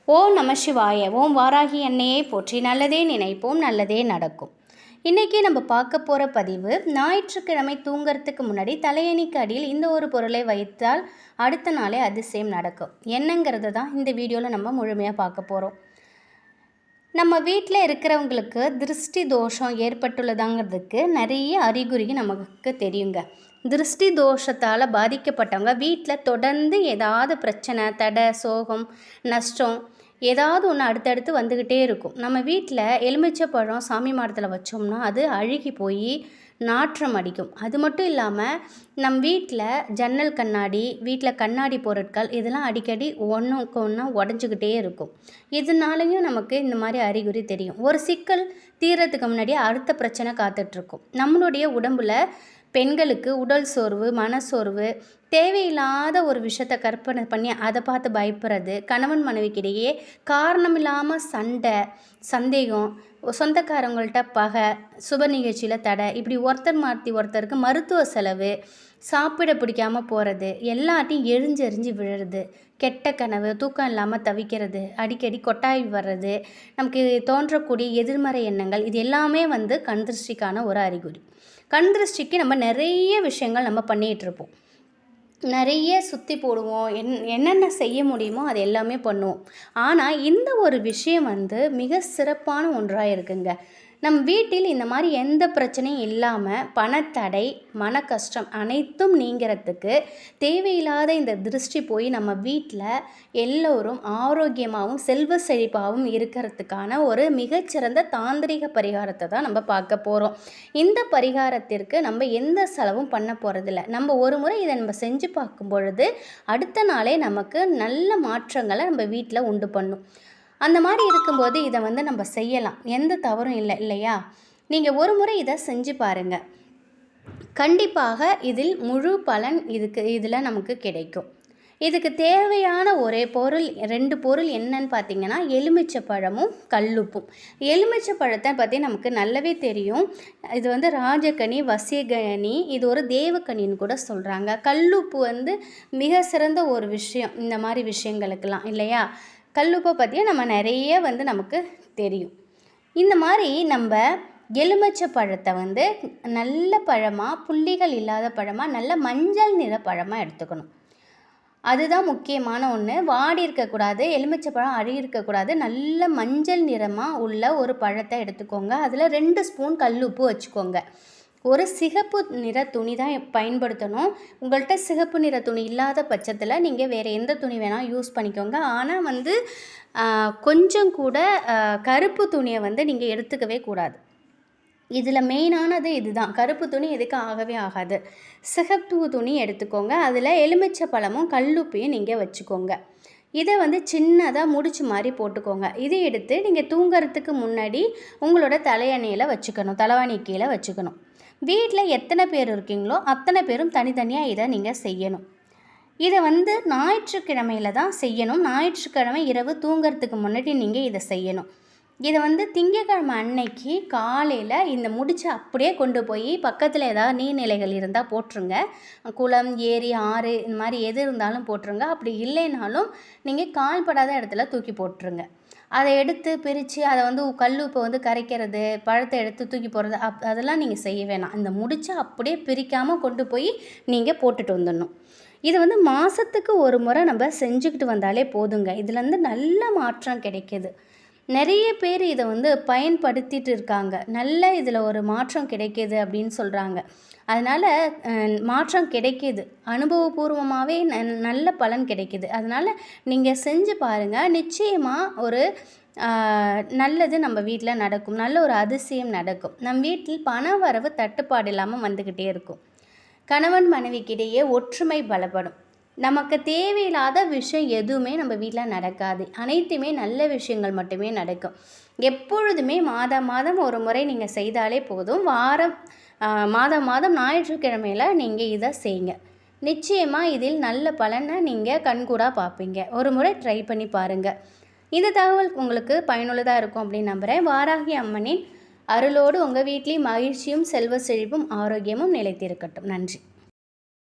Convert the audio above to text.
ஓம் நம சிவாய. ஓம் வாராகி அன்னையை போற்றி. நல்லதே நினைப்போம், நல்லதே நடக்கும். இன்றைக்கி நம்ம பார்க்க போகிற பதிவு, ஞாயிற்றுக்கிழமை தூங்கிறதுக்கு முன்னாடி தலையணிக்கு அடியில் இந்த ஒரு பொருளை வைத்தால் அடுத்த நாளே அதிசயம் நடக்கும். என்னங்கிறது தான் இந்த வீடியோவில் நம்ம முழுமையாக பார்க்க போகிறோம். நம்ம வீட்டில் இருக்கிறவங்களுக்கு திருஷ்டி தோஷம் ஏற்பட்டுள்ளதாங்கிறதுக்கு நிறைய அறிகுறி நமக்கு தெரியுங்க. திருஷ்டி தோஷத்தால் பாதிக்கப்பட்டவங்க வீட்டில் தொடர்ந்து ஏதாவது பிரச்சனை, தடை, சோகம், நஷ்டம் ஏதாவது ஒன்று அடுத்தடுத்து வந்துக்கிட்டே இருக்கும். நம்ம வீட்டில் எலுமிச்சை பழம் சாமி மாடத்தில் வச்சோம்னா அது அழுகி போய் நாற்றம் அடிக்கும். அது மட்டும் இல்லாமல் நம் வீட்டில் ஜன்னல் கண்ணாடி, வீட்டில் கண்ணாடி பொருட்கள் இதெல்லாம் அடிக்கடி ஒன்றுக்கு ஒன்றா உடஞ்சிக்கிட்டே இருக்கும். இதனாலையும் நமக்கு இந்த மாதிரி அறிகுறி தெரியும். ஒரு சிக்கல் தீரத்துக்கு முன்னாடி அடுத்த பிரச்சனை காத்துட்ருக்கும். நம்மளுடைய உடம்பில் பெண்களுக்கு உடல் சோர்வு, மனசோர்வு, தேவையில்லாத ஒரு விஷயத்தை கற்பனை பண்ணி அதை பார்த்து பயப்படுறது, கணவன் மனைவிக்கிடையே காரணமில்லாமல் சண்டை, சந்தேகம், சொந்தக்காரங்கள்ட்ட பகை, சுப நிகழ்ச்சியில் தடை, இப்படி ஒருத்தர் மாற்றி ஒருத்தருக்கு மருத்துவ செலவு, சாப்பிட பிடிக்காமல் போகிறது, எல்லாத்தையும் எரிஞ்செறிஞ்சு விழுறது, கெட்ட கனவு, தூக்கம் இல்லாமல் தவிக்கிறது, அடிக்கடி கொட்டாய் வர்றது, நமக்கு தோன்றக்கூடிய எதிர்மறை எண்ணங்கள், இது எல்லாமே கண் திருஷ்டிக்கான ஒரு அறிகுறி. கண் திருஷ்டிக்கு நம்ம நிறைய விஷயங்கள் நம்ம பண்ணிகிட்ருப்போம். நிறைய சுற்றி போடுவோம், என்னென்ன செய்ய முடியுமோ அது எல்லாமே பண்ணுவோம். ஆனால் இந்த ஒரு விஷயம் மிக சிறப்பான ஒன்றாக இருக்குங்க. நம் வீட்டில் இந்த மாதிரி எந்த பிரச்சனையும் இல்லாமல் பணத்தடை, மன கஷ்டம் அனைத்தும் நீங்கிறதுக்கு தேவையில்லாத இந்த திருஷ்டி போய் நம்ம வீட்டில் எல்லோரும் ஆரோக்கியமாகவும் செல்வ செழிப்பாகவும் இருக்கிறதுக்கான ஒரு மிகச்சிறந்த தாந்திரிக பரிகாரத்தை தான் நம்ம பார்க்க போகிறோம். இந்த பரிகாரத்திற்கு நம்ம எந்த செலவும் பண்ண போகிறதில்ல. நம்ம ஒரு முறை இதை நம்ம செஞ்சு பார்க்கும் பொழுது அடுத்த நாளே நமக்கு நல்ல மாற்றங்களை நம்ம வீட்டில் உண்டு பண்ணும். அந்த மாதிரி இருக்கும்போது இதை நம்ம செய்யலாம், எந்த தவறும் இல்லை இல்லையா? நீங்கள் ஒரு முறை இதை செஞ்சு பாருங்கள். கண்டிப்பாக இதில் முழு பலன் இதில் நமக்கு கிடைக்கும். இதுக்கு தேவையான ஒரே பொருள், 2 பொருள் என்னன்னு பார்த்தீங்கன்னா எலுமிச்சை பழமும் கல்லுப்பும். எலுமிச்சை பழத்தை பற்றி நமக்கு நல்லாவே தெரியும். இது ராஜகனி, வசியகனி, இது ஒரு தேவக்கனின்னு கூட சொல்கிறாங்க. கல்லுப்பு மிக சிறந்த ஒரு விஷயம் இந்த மாதிரி விஷயங்களுக்கெல்லாம் இல்லையா? கல்லுப்பை பற்றியும் நம்ம நிறைய நமக்கு தெரியும். இந்த மாதிரி நம்ம எலுமிச்சை பழத்தை நல்ல பழமாக, புள்ளிகள் இல்லாத பழமாக, நல்ல மஞ்சள் நிற பழமாக எடுத்துக்கணும். அதுதான் முக்கியமான ஒன்று. வாடி இருக்கக்கூடாது, எலுமிச்சை பழம் அழுகி இருக்கக்கூடாது. நல்ல மஞ்சள் நிறமாக உள்ள ஒரு பழத்தை எடுத்துக்கோங்க. அதில் 2 ஸ்பூன் கல்லுப்பு வச்சுக்கோங்க. ஒரு சிகப்பு நிற துணி தான் பயன்படுத்தணும். உங்கள்கிட்ட சிகப்பு நிற துணி இல்லாத பட்சத்தில் நீங்கள் வேறு எந்த துணி வேணால் யூஸ் பண்ணிக்கோங்க. ஆனால் கொஞ்சம் கூட கருப்பு துணியை நீங்கள் எடுத்துக்கவே கூடாது. இதில் மெயினானது இதுதான். கருப்பு துணி எதுக்கு ஆகவே ஆகாது. சிகப்பு துணி எடுத்துக்கோங்க. அதில் எலுமிச்சை பழமும் கல்லுப்பையும் நீங்கள் வச்சுக்கோங்க. இதை சின்னதாக முடிச்சு மாதிரி போட்டுக்கோங்க. இதை எடுத்து நீங்கள் தூங்கிறதுக்கு முன்னாடி உங்களோட தலையணையில் வச்சுக்கணும், தலைவாணி கீழே வச்சுக்கணும். வீட்டில் எத்தனை பேர் இருக்கீங்களோ அத்தனை பேரும் தனித்தனியாக இதை நீங்கள் செய்யணும். இதை ஞாயிற்றுக்கிழமையில் தான் செய்யணும். ஞாயிற்றுக்கிழமை இரவு தூங்கிறதுக்கு முன்னாடி நீங்கள் இதை செய்யணும். இதை திங்கக்கிழமை அன்னைக்கு காலையில் இந்த முடிச்சு அப்படியே கொண்டு போய் பக்கத்தில் ஏதாவது நீர்நிலைகள் இருந்தால் போட்டுருங்க. குளம், ஏரி, ஆறு இந்த மாதிரி எது இருந்தாலும் போட்டுருங்க. அப்படி இல்லைனாலும் நீங்கள் கால்படாத இடத்துல தூக்கி போட்டுருங்க. அதை எடுத்து பிரித்து அதை கல்லுப்பை கரைக்கிறது, பழத்தை எடுத்து தூக்கி போடுறது அதெல்லாம் நீங்கள் செய்ய வேணாம். இந்த முடிச்சை அப்படியே பிரிக்காமல் கொண்டு போய் நீங்கள் போட்டுட்டு வந்துடணும். இது மாதத்துக்கு ஒரு முறை நம்ம செஞ்சுக்கிட்டு வந்தாலே போதுங்க. இதுலேருந்து நல்ல மாற்றம் கிடைக்கிது. நிறைய பேர் இதை பயன்படுத்திட்டு இருக்காங்க. நல்ல இதில் ஒரு மாற்றம் கிடைக்கிது அப்படின்னு சொல்கிறாங்க. அதனால் மாற்றம் கிடைக்கிது, அனுபவபூர்வமாகவே நல்ல பலன் கிடைக்கிது. அதனால் நீங்கள் செஞ்சு பாருங்கள். நிச்சயமாக ஒரு நல்லது நம்ம வீட்டில் நடக்கும், நல்ல ஒரு அதிசயம் நடக்கும். நம் வீட்டில் பண வரவு தட்டுப்பாடு இல்லாமல் வந்துக்கிட்டே இருக்கும். கணவன் மனைவிக்கிடையே ஒற்றுமை பலப்படும். நமக்கு தேவையில்லாத விஷயம் எதுவுமே நம்ம வீட்டில் நடக்காது. அனைத்துமே நல்ல விஷயங்கள் மட்டுமே நடக்கும். எப்பொழுதுமே மாதம் ஒரு முறை நீங்கள் செய்தாலே போதும். மாதம் ஞாயிற்றுக்கிழமையில் நீங்கள் இதை செய்யுங்க. நிச்சயமாக இதில் நல்ல பலனை நீங்கள் கண்கூடாக பார்ப்பீங்க. ஒரு முறை ட்ரை பண்ணி பாருங்கள். இந்த தகவல் உங்களுக்கு பயனுள்ளதாக இருக்கும் அப்படின்னு நம்புகிறேன். வாராகி அம்மனின் அருளோடு உங்கள் வீட்டிலையும் மகிழ்ச்சியும் செல்வ செழிப்பும் ஆரோக்கியமும் நிலைத்திருக்கட்டும். நன்றி.